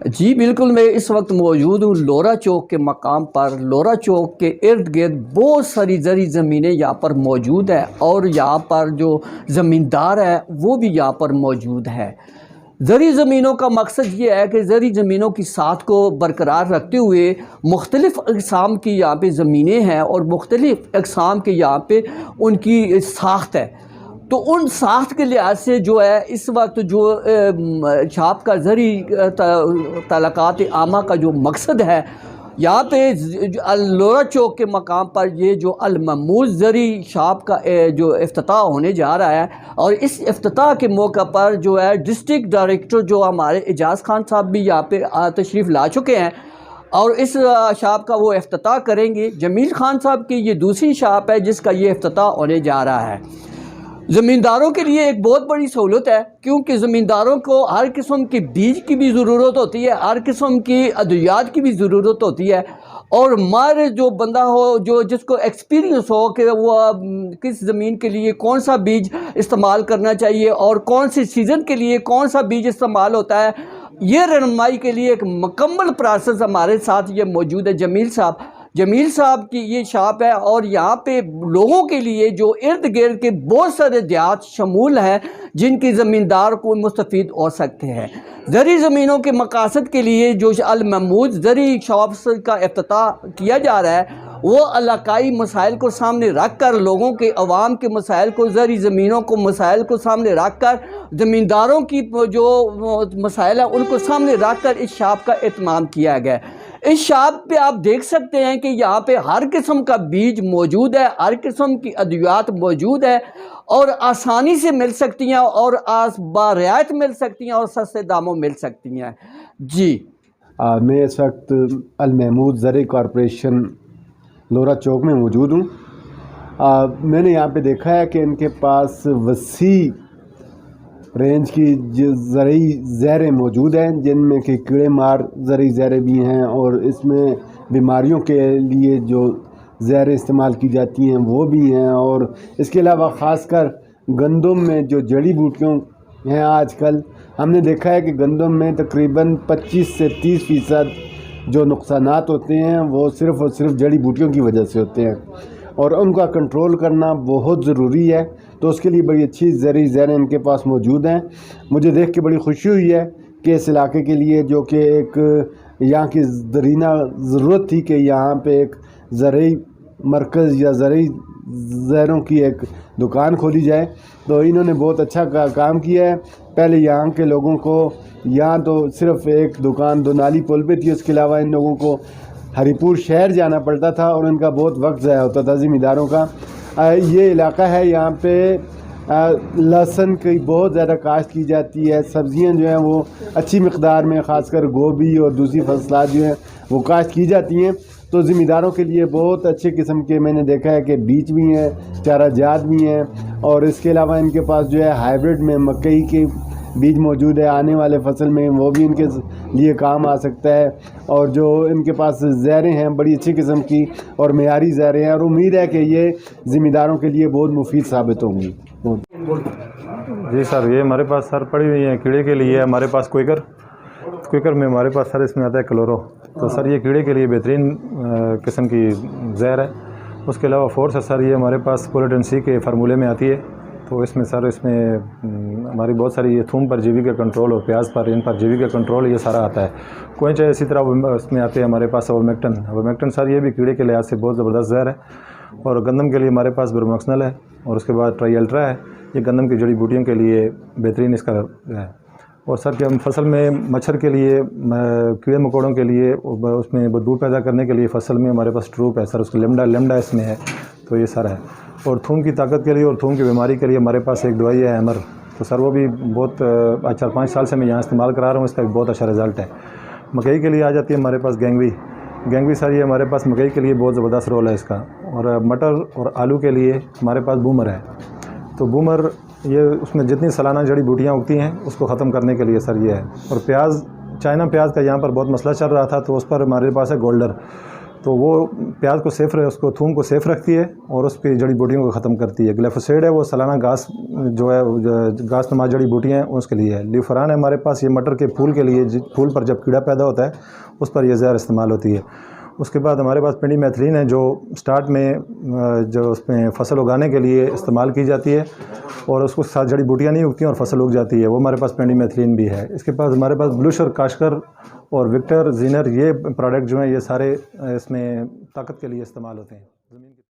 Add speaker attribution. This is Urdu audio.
Speaker 1: جی بالکل، میں اس وقت موجود ہوں لورا چوک کے مقام پر۔ لورا چوک کے ارد گرد بہت ساری زرعی زمینیں یہاں پر موجود ہیں، اور یہاں پر جو زمیندار ہے وہ بھی یہاں پر موجود ہے۔ زرعی زمینوں کا مقصد یہ ہے کہ زرعی زمینوں کی ساخت کو برقرار رکھتے ہوئے مختلف اقسام کی یہاں پہ زمینیں ہیں، اور مختلف اقسام کے یہاں پہ ان کی ساخت ہے۔ تو ان ساخت کے لحاظ سے جو ہے اس وقت جو چھاپ کا زرعی تعلقات عامہ کا جو مقصد ہے، یہاں پہ لورا چوک کے مقام پر یہ جو المحمود زرعی شاپ کا جو افتتاح ہونے جا رہا ہے، اور اس افتتاح کے موقع پر جو ہے ڈسٹرکٹ ڈائریکٹر جو ہمارے اعجاز خان صاحب بھی یہاں پہ تشریف لا چکے ہیں، اور اس شاپ کا وہ افتتاح کریں گے۔ جمیل خان صاحب کی یہ دوسری شاپ ہے جس کا یہ افتتاح ہونے جا رہا ہے۔ زمینداروں کے لیے ایک بہت بڑی سہولت ہے، کیونکہ زمینداروں کو ہر قسم کے بیج کی بھی ضرورت ہوتی ہے، ہر قسم کی ادویات کی بھی ضرورت ہوتی ہے، اور ماہر جو بندہ ہو، جو جس کو ایکسپیرینس ہو کہ وہ کس زمین کے لیے کون سا بیج استعمال کرنا چاہیے اور کون سی سیزن کے لیے کون سا بیج استعمال ہوتا ہے، یہ رہنمائی کے لیے ایک مکمل پروسیس ہمارے ساتھ یہ موجود ہے جمیل صاحب کی یہ شاپ ہے، اور یہاں پہ لوگوں کے لیے جو ارد گرد کے بہت سارے دیہات شمول ہیں جن کی زمیندار کو مستفید ہو سکتے ہیں۔ زرعی زمینوں کے مقاصد کے لیے جو المحمود زرعی شاپس کا افتتاح کیا جا رہا ہے، وہ علاقائی مسائل کو سامنے رکھ کر، لوگوں کے عوام کے مسائل کو، زرعی زمینوں کو مسائل کو سامنے رکھ کر، زمینداروں کی جو مسائل ہیں ان کو سامنے رکھ کر اس شاپ کا اہتمام کیا گیا ہے۔ اس شاپ پہ آپ دیکھ سکتے ہیں کہ یہاں پہ ہر قسم کا بیج موجود ہے، ہر قسم کی ادویات موجود ہے، اور آسانی سے مل سکتی ہیں، اور برعایت مل سکتی ہیں، اور سستے داموں مل سکتی ہیں۔ جی
Speaker 2: میں اس وقت المحمود زرعی کارپوریشن لورا چوک میں موجود ہوں۔ میں نے یہاں پہ دیکھا ہے کہ ان کے پاس وسیع رینج کی زرعی زہریں موجود ہیں، جن میں کہ کیڑے مار زرعی زہریں بھی ہیں، اور اس میں بیماریوں کے لیے جو زہریں استعمال کی جاتی ہیں وہ بھی ہیں، اور اس کے علاوہ خاص کر گندم میں جو جڑی بوٹیوں ہیں، آج کل ہم نے دیکھا ہے کہ گندم میں تقریباً 25 سے 30% جو نقصانات ہوتے ہیں وہ صرف اور صرف جڑی بوٹیوں کی وجہ سے ہوتے ہیں، اور ان کا کنٹرول کرنا بہت ضروری ہے۔ تو اس کے لیے بڑی اچھی زرعی زہریں ان کے پاس موجود ہیں۔ مجھے دیکھ کے بڑی خوشی ہوئی ہے کہ اس علاقے کے لیے، جو کہ ایک یہاں کی درینہ ضرورت تھی کہ یہاں پہ ایک زرعی مرکز یا زرعی زہروں کی ایک دکان کھولی جائے، تو انہوں نے بہت اچھا کام کیا ہے۔ پہلے یہاں کے لوگوں کو یہاں تو صرف ایک دکان دونالی پل پہ تھی، اس کے علاوہ ان لوگوں کو ہری پور شہر جانا پڑتا تھا، اور ان کا بہت وقت ضائع ہوتا تھا زمینداروں کا۔ یہ علاقہ ہے، یہاں پہ لہسن کی بہت زیادہ کاشت کی جاتی ہے، سبزیاں جو ہیں وہ اچھی مقدار میں، خاص کر گوبھی اور دوسری فصلات جو ہیں وہ کاشت کی جاتی ہیں۔ تو زمینداروں کے لیے بہت اچھے قسم کے میں نے دیکھا ہے کہ بیج بھی ہیں، چارہ جات بھی ہیں، اور اس کے علاوہ ان کے پاس جو ہے ہائیبرڈ میں مکئی کے بیج موجود ہے، آنے والے فصل میں وہ بھی ان کے لیے کام آ سکتا ہے، اور جو ان کے پاس زہریں ہیں بڑی اچھی قسم کی اور معیاری زہریں ہیں، اور امید ہے کہ یہ زمینداروں کے لیے بہت مفید ثابت ہوں گی۔
Speaker 3: جی سر، یہ ہمارے پاس سر پڑی ہوئی ہیں کیڑے کے لیے، ہمارے پاس کوئکر میں ہمارے پاس سر اس میں آتا ہے کلورو، تو سر یہ کیڑے کے لیے بہترین قسم کی زہر ہے۔ اس کے علاوہ فورس ہے سر، یہ ہمارے پاس پولیٹن سی کے فارمولے میں آتی ہے، تو اس میں سر ہماری بہت ساری یہ تھوم پر جیوی کا کنٹرول اور پیاز پر ان پر جیوی کا کنٹرول یہ سارا آتا ہے۔ کوئنچ اسی طرح اس میں آتے ہیں ہمارے پاس اوورمیکٹن سر، یہ بھی کیڑے کے لحاظ سے بہت زبردست زہر ہے۔ اور گندم کے لیے ہمارے پاس بروموکسنل ہے، اور اس کے بعد ٹرائی الٹرا ہے، یہ گندم کی جڑی بوٹیوں کے لیے بہترین اس کا ہے۔ اور سر کہ ہم فصل میں مچھر کے لیے، کیڑے مکوڑوں کے لیے، اس میں بدبو پیدا کرنے کے لیے فصل میں ہمارے پاس ٹروپ ہے سر، اس کو لیمڈا اس میں ہے، تو یہ سر ہے۔ اور تھوم کی طاقت کے لیے اور تھوم کی بیماری کے لیے ہمارے پاس ایک دوائی ہے ہیمر، تو سر وہ بھی بہت 4-5 سال سے میں یہاں استعمال کرا رہا ہوں، اس کا بھی بہت اچھا رزلٹ ہے۔ مکئی کے لیے آ جاتی ہے ہمارے پاس گینگوی سر، یہ ہمارے پاس مکئی کے لیے بہت زبردست رول ہے اس کا۔ اور مٹر اور آلو کے لیے ہمارے پاس بومر ہے، تو بومر یہ اس میں جتنی سالانہ جڑی بوٹیاں اگتی ہیں اس کو ختم کرنے کے لیے سر یہ ہے۔ اور پیاز، چائنا پیاز کا یہاں پر بہت مسئلہ چل رہا تھا، تو اس پر ہمارے پاس ہے گولڈر، تو وہ پیاز کو سیف اس کو تھوم کو سیف رکھتی ہے اور اس پہ جڑی بوٹیوں کو ختم کرتی ہے۔ گلیفوسائڈ ہے وہ سالانہ گھاس جو ہے گھاس نما جڑی بوٹیاں ہیں اس کے لیے ہے۔ لیوفران ہے ہمارے پاس، یہ مٹر کے پھول کے لیے، پھول پر جب کیڑا پیدا ہوتا ہے اس پر یہ زہر استعمال ہوتی ہے۔ اس کے بعد ہمارے پاس پینڈی میتھلین ہے جو سٹارٹ میں جو اس میں فصل اگانے کے لیے استعمال کی جاتی ہے اور اس کو ساتھ جڑی بوٹیاں نہیں اگتی ہیں اور فصل اگ جاتی ہے، وہ ہمارے پاس پینڈی میتھلین بھی ہے۔ اس کے پاس ہمارے پاس بلوش اور کاشکر اور وکٹر زینر، یہ پروڈکٹ جو ہیں یہ سارے اس میں طاقت کے لیے استعمال ہوتے ہیں۔